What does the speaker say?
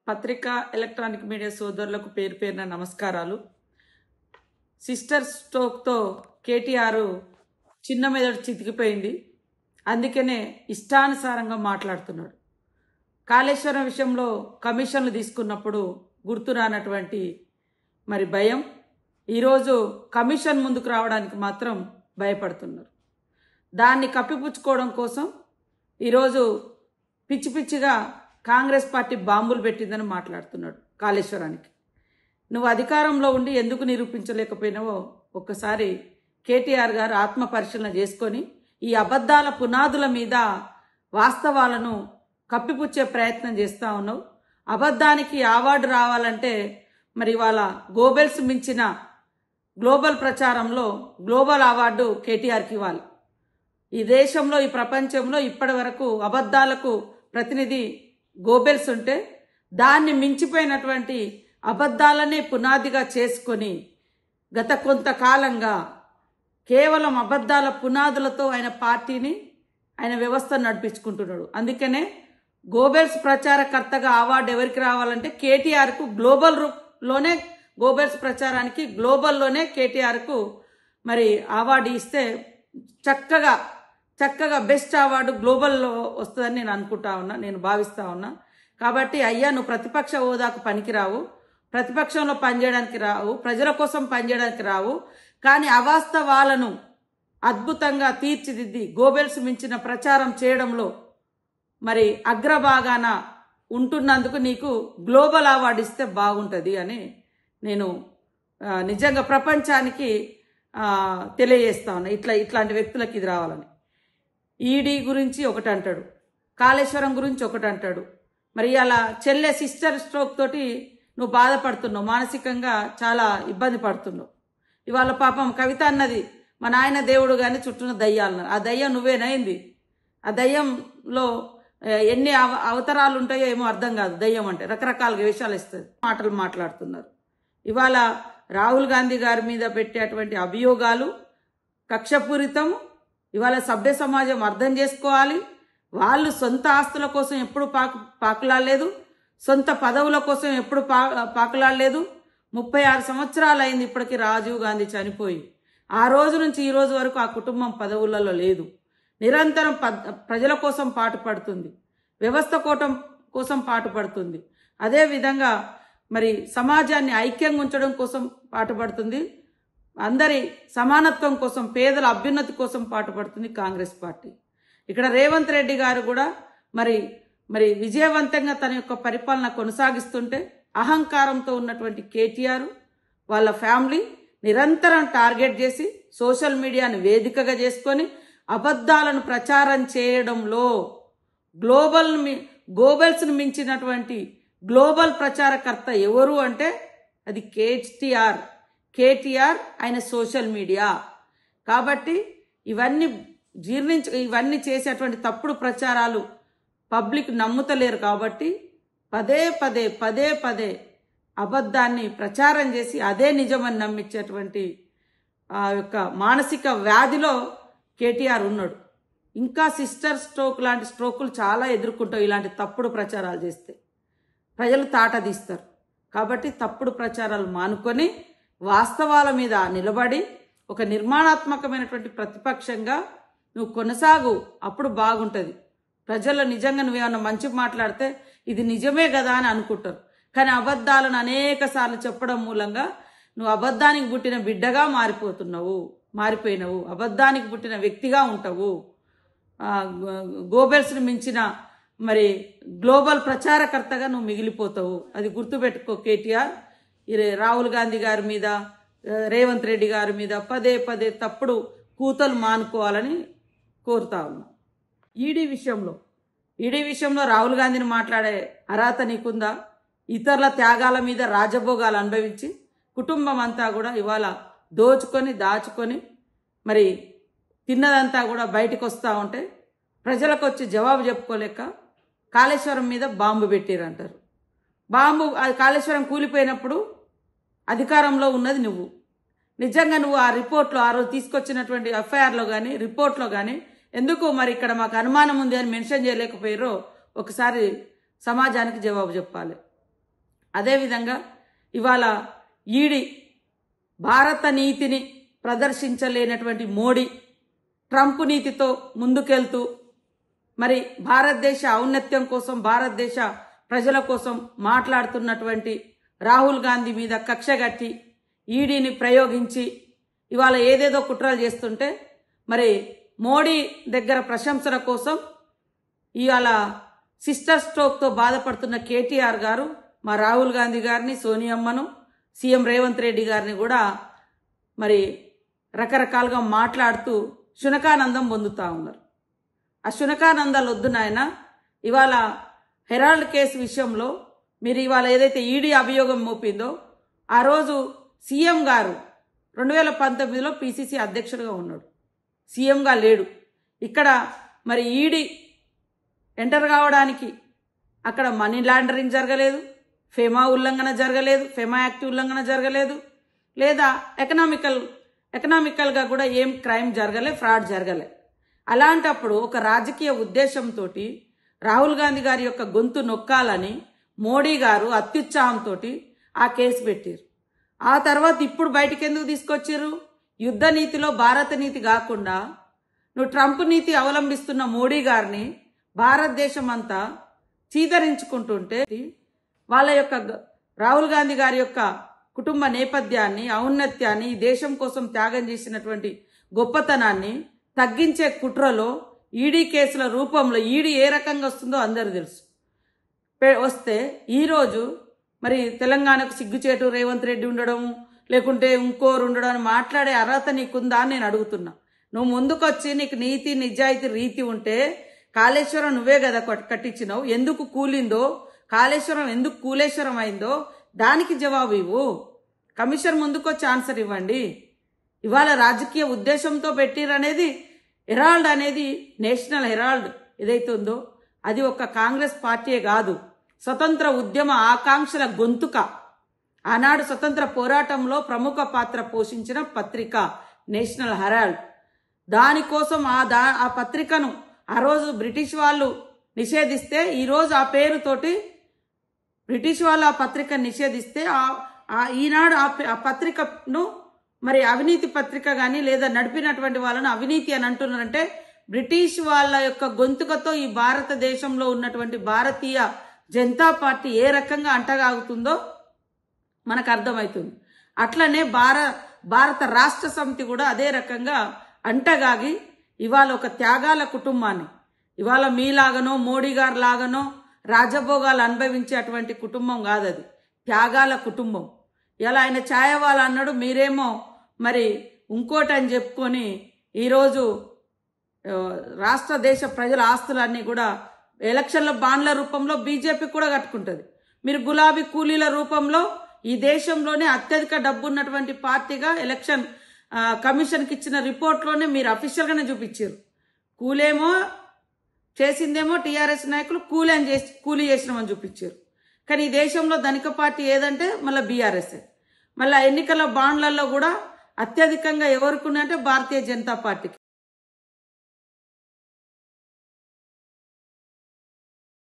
పత్రికా electronic media సోదరులకు పేరు పేరున నమస్కారాలు. సిస్టర్ స్ట్రోక్తో కేటీఆర్ చిన్న మెదడు చితికిపోయింది. అందుకనే ఇష్టానుసారంగా మాట్లాడుతున్నాడు. కాళేశ్వరం విషయంలో కమిషన్లు తీసుకున్నప్పుడు గుర్తు రానటువంటి మరి భయం, ఈరోజు కమిషన్ ముందుకు రావడానికి మాత్రం భయపడుతున్నారు. దాన్ని కప్పిపుచ్చుకోవడం కోసం ఈరోజు పిచ్చి పిచ్చిగా కాంగ్రెస్ పార్టీ బాంబులు పెట్టిందని మాట్లాడుతున్నాడు. కాళేశ్వరానికి నువ్వు అధికారంలో ఉండి ఎందుకు నిరూపించలేకపోయినావో ఒక్కసారి కేటీఆర్ గారు ఆత్మ పరిశీలన చేసుకొని ఈ అబద్ధాల పునాదుల మీద వాస్తవాలను కప్పిపుచ్చే ప్రయత్నం చేస్తూ ఉన్నావు. అబద్ధానికి అవార్డు రావాలంటే మరి వాళ్ళ గోబెల్స్ మించిన గ్లోబల్ ప్రచారంలో గ్లోబల్ అవార్డు కేటీఆర్కి ఇవ్వాలి. ఈ దేశంలో ఈ ప్రపంచంలో ఇప్పటి వరకు అబద్ధాలకు ప్రతినిధి గోబెల్స్ ఉంటే దాన్ని మించిపోయినటువంటి అబద్ధాలనే పునాదిగా చేసుకొని గత కొంతకాలంగా కేవలం అబద్ధాల పునాదులతో ఆయన పార్టీని ఆయన వ్యవస్థను నడిపించుకుంటున్నాడు. అందుకనే గోబెల్స్ ప్రచారకర్తగా అవార్డు ఎవరికి రావాలంటే కేటీఆర్కు గ్లోబల్లోనే గోబెల్స్ ప్రచారానికి గ్లోబల్లోనే కేటీఆర్కు మరి అవార్డు ఇస్తే చక్కగా బెస్ట్ అవార్డు గ్లోబల్లో వస్తుందని నేను అనుకుంటా ఉన్నా, నేను భావిస్తూ ఉన్నా. కాబట్టి అయ్యా, నువ్వు ప్రతిపక్ష హోదాకు పనికిరావు, ప్రతిపక్షంలో పనిచేయడానికి రావు, ప్రజల కోసం పనిచేయడానికి రావు. కానీ అవాస్తవాలను అద్భుతంగా తీర్చిదిద్ది గోబెల్స్ మించిన ప్రచారం చేయడంలో మరి అగ్రభాగాన ఉంటున్నందుకు నీకు గ్లోబల్ అవార్డు ఇస్తే బాగుంటుంది అని నేను నిజంగా ప్రపంచానికి తెలియజేస్తా ఉన్నా. ఇట్లాంటి వ్యక్తులకు ఇది రావాలని. ఈడీ గురించి ఒకటి అంటాడు, కాళేశ్వరం గురించి ఒకటి అంటాడు. మరి అలా చెల్లె సిస్టర్ స్ట్రోక్ తోటి నువ్వు బాధపడుతున్నావు, మానసికంగా చాలా ఇబ్బంది పడుతున్నావు. ఇవాళ పాపం కవిత అన్నది మా నాయన దేవుడు కానీ చుట్టూన దయ్యాలన్నారు. ఆ దయ్యం నువ్వేనైంది. ఆ దయ్యంలో ఎన్ని అవతారాలు ఉంటాయో ఏమో అర్థం కాదు. దయ్యం అంటే రకరకాలుగా విషయాలు ఇస్తుంది, మాటలు మాట్లాడుతున్నారు. ఇవాళ రాహుల్ గాంధీ గారి మీద పెట్టేటువంటి అభియోగాలు కక్షపూరితం. ఇవాళ సభ్య సమాజం అర్థం చేసుకోవాలి. వాళ్ళు సొంత ఆస్తుల కోసం ఎప్పుడు పాకులాడలేదు, సొంత పదవుల కోసం ఎప్పుడు పాకులాడలేదు. 36 సంవత్సరాలు అయింది ఇప్పటికీ రాజీవ్ గాంధీ చనిపోయి. ఆ రోజు నుంచి ఈ రోజు వరకు ఆ కుటుంబం పదవులలో లేదు. నిరంతరం ప్రజల కోసం పాటుపడుతుంది, వ్యవస్థ కోసం పాటుపడుతుంది. అదేవిధంగా మరి సమాజాన్ని ఐక్యంగా ఉంచడం కోసం పాటుపడుతుంది. అందరి సమానత్వం కోసం, పేదల అభ్యున్నతి కోసం పాటుపడుతుంది కాంగ్రెస్ పార్టీ. ఇక్కడ రేవంత్ రెడ్డి గారు కూడా మరి విజయవంతంగా తన యొక్క పరిపాలన కొనసాగిస్తుంటే అహంకారంతో ఉన్నటువంటి కేటీఆర్ వాళ్ళ ఫ్యామిలీ నిరంతరం టార్గెట్ చేసి సోషల్ మీడియాను వేదికగా చేసుకొని అబద్ధాలను ప్రచారం చేయడంలో గోబెల్స్ను మించినటువంటి గ్లోబల్ ప్రచారకర్త ఎవరు అంటే అది కేటీఆర్ ఆయన సోషల్ మీడియా. కాబట్టి ఇవన్నీ చేసేటువంటి తప్పుడు ప్రచారాలు పబ్లిక్ నమ్ముతలేరు. కాబట్టి పదే అబద్ధాన్ని ప్రచారం చేసి అదే నిజమని నమ్మించేటువంటి ఆ యొక్క మానసిక వ్యాధిలో కేటీఆర్ ఉన్నాడు. ఇంకా సిస్టర్ స్ట్రోక్ లాంటి స్ట్రోకులు చాలా ఎదుర్కొంటావు. ఇలాంటి తప్పుడు ప్రచారాలు చేస్తే ప్రజలు తాటదీస్తారు. కాబట్టి తప్పుడు ప్రచారాలు మానుకొని వాస్తవాల మీద నిలబడి ఒక నిర్మాణాత్మకమైనటువంటి ప్రతిపక్షంగా నువ్వు కొనసాగు. అప్పుడు బాగుంటుంది. ప్రజలు నిజంగా నువ్వేమన్నా మంచి మాట్లాడితే ఇది నిజమే కదా అని అనుకుంటారు. కానీ అబద్ధాలను అనేక సార్లు చెప్పడం మూలంగా నువ్వు అబద్ధానికి పుట్టిన బిడ్డగా మారిపోయినవు, అబద్ధానికి పుట్టిన వ్యక్తిగా ఉంటావు. గోబెల్స్ను మించిన మరి గ్లోబల్ ప్రచారకర్తగా నువ్వు మిగిలిపోతావు. అది గుర్తుపెట్టుకో కేటీఆర్. రాహుల్ గాంధీ గారి మీద, రేవంత్ రెడ్డి గారి మీద పదే తప్పుడు కూతలు మానుకోవాలని కోరుతా ఉన్నా. ఈడీ విషయంలో రాహుల్ గాంధీని మాట్లాడే అర్హత నీకుందా? ఇతరుల త్యాగాల మీద రాజభోగాలు అనుభవించి కుటుంబం అంతా కూడా ఇవాళ దాచుకొని మరి తిన్నదంతా కూడా బయటకు వస్తూ ఉంటే ప్రజలకు వచ్చి జవాబు చెప్పుకోలేక కాళేశ్వరం మీద బాంబు పెట్టిరంటారు. కాళేశ్వరం కూలిపోయినప్పుడు అధికారంలో ఉన్నది నువ్వు. నిజంగా నువ్వు ఆ రిపోర్ట్లో ఆ రోజు తీసుకొచ్చినటువంటి ఎఫ్ఐఆర్లో కానీ రిపోర్ట్లో కానీ ఎందుకు మరి ఇక్కడ మాకు అనుమానం ఉంది అని మెన్షన్ చేయలేకపోయారో ఒకసారి సమాజానికి జవాబు చెప్పాలి. అదేవిధంగా ఇవాళ ఈడీ భారత నీతిని ప్రదర్శించలేనటువంటి మోడీ ట్రంప్ నీతితో ముందుకెళ్తూ మరి భారతదేశ ఔన్నత్యం కోసం భారతదేశ ప్రజల కోసం మాట్లాడుతున్నటువంటి రాహుల్ గాంధీ మీద కక్షగట్టి ఈడీని ప్రయోగించి ఇవాళ ఏదేదో కుట్రలు చేస్తుంటే మరి మోడీ దగ్గర ప్రశంసల కోసం ఇవాళ సిస్టర్ స్ట్రోక్తో బాధపడుతున్న కేటీఆర్ గారు మా రాహుల్ గాంధీ గారిని సోనియమ్మను సీఎం రేవంత్ రెడ్డి గారిని కూడా మరి రకరకాలుగా మాట్లాడుతూ శునకానందం పొందుతూ ఉన్నారు. ఆ శునకానందాలు వద్దు నాయన. ఇవాళ హెరాల్డ్ కేసు విషయంలో మీరు ఇవాళ ఏదైతే ఈడీ అభియోగం మోపిందో ఆ రోజు సీఎం గారు 2019లో పిసిసి అధ్యక్షుడిగా ఉన్నాడు, సీఎంగా లేడు. ఇక్కడ మరి ఈడీ ఎంటర్ కావడానికి అక్కడ మనీ లాండరింగ్ జరగలేదు, ఫెమా ఉల్లంఘన జరగలేదు, ఫెమా యాక్ట్ ఉల్లంఘన జరగలేదు, లేదా ఎకనామికల్గా కూడా ఏం క్రైమ్ జరగలే, ఫ్రాడ్ జరగలే. అలాంటప్పుడు ఒక రాజకీయ ఉద్దేశంతో రాహుల్ గాంధీ గారి యొక్క గొంతు నొక్కాలని మోడీ గారు అత్యుత్సాహంతో ఆ కేసు పెట్టారు. ఆ తర్వాత ఇప్పుడు బయటికి ఎందుకు తీసుకొచ్చారు? యుద్ధ నీతిలో భారత నీతి కాకుండా నువ్వు ట్రంప్ నీతి అవలంబిస్తున్న మోడీ గారిని భారతదేశం అంతా చీదరించుకుంటుంటే వాళ్ళ యొక్క రాహుల్ గాంధీ గారి యొక్క కుటుంబ నేపథ్యాన్ని, ఔన్నత్యాన్ని, ఈ దేశం కోసం త్యాగం చేసినటువంటి గొప్పతనాన్ని తగ్గించే కుట్రలో ఈడీ కేసుల రూపంలో ఈడీ ఏ రకంగా వస్తుందో అందరూ తెలుసు. వస్తే ఈరోజు మరి తెలంగాణకు సిగ్గుచేటు రేవంత్ రెడ్డి ఉండడం లేకుంటే ఇంకోరు ఉండడం అని మాట్లాడే అర్హత నీకుందా అని నేను అడుగుతున్నా. నువ్వు ముందుకొచ్చి నీకు నీతి నిజాయితీ రీతి ఉంటే కాళేశ్వరం నువ్వే కదా కట్టించినావు, ఎందుకు కూలిందో, కాళేశ్వరం ఎందుకు కూలేశ్వరం అయిందో దానికి జవాబు ఇవ్వు. కమిషన్ ముందుకొచ్చి ఆన్సర్ ఇవ్వండి. ఇవాళ రాజకీయ ఉద్దేశంతో పెట్టిరనేది హెరాల్డ్ అనేది నేషనల్ హెరాల్డ్ ఏదైతే ఉందో అది ఒక కాంగ్రెస్ పార్టీయే కాదు, స్వతంత్ర ఉద్యమ ఆకాంక్షల గొంతుక. ఆనాడు స్వతంత్ర పోరాటంలో ప్రముఖ పాత్ర పోషించిన పత్రిక నేషనల్ హెరాల్డ్. దానికోసం ఆ పత్రికను ఆ రోజు బ్రిటిష్ వాళ్ళు నిషేధిస్తే ఈరోజు ఆ పేరుతోటి బ్రిటిష్ వాళ్ళు ఆ పత్రికను నిషేధిస్తే ఈనాడు ఆ పత్రికను మరి అవినీతి పత్రిక కానీ లేదా నడిపినటువంటి వాళ్ళను అవినీతి అని అంటున్నారంటే బ్రిటిష్ వాళ్ళ యొక్క గొంతుకతో ఈ భారతదేశంలో ఉన్నటువంటి భారతీయ జనతా పార్టీ ఏ రకంగా అంటగాగుతుందో మనకు అర్థమవుతుంది. అట్లనే భారత రాష్ట్ర సమితి కూడా అదే రకంగా అంటగాగి ఇవాళ ఒక త్యాగాల కుటుంబాన్ని, ఇవాళ మీలాగనో మోడీ గారు లాగానో రాజభోగాలు అనుభవించేటువంటి కుటుంబం కాదు, అది త్యాగాల కుటుంబం. ఇలా ఆయన ఛాయవాళ్ళు అన్నాడు, మీరేమో మరి ఇంకోటి అని చెప్పుకొని ఈరోజు రాష్ట్ర దేశ ప్రజల ఆస్తులన్నీ కూడా ఎలక్షన్ల బాండ్ల రూపంలో బీజేపీ కూడా కట్టుకుంటుంది. మీరు గులాబీ కూలీల రూపంలో ఈ దేశంలోనే అత్యధిక డబ్బు ఉన్నటువంటి పార్టీగా ఎలక్షన్ కమిషన్కి ఇచ్చిన రిపోర్ట్లోనే మీరు అఫీషియల్గానే చూపించారు. కూలేమో చేసిందేమో టీఆర్ఎస్ నాయకులు కూలీ చేసినామని చూపించారు. కానీ ఈ దేశంలో ధనిక పార్టీ ఏదంటే మళ్ళీ బీఆర్ఎస్. మళ్ళీ ఎన్నికల బాండ్లలో కూడా అత్యధికంగా ఎవరికి ఉన్నాయంటే భారతీయ జనతా పార్టీకి.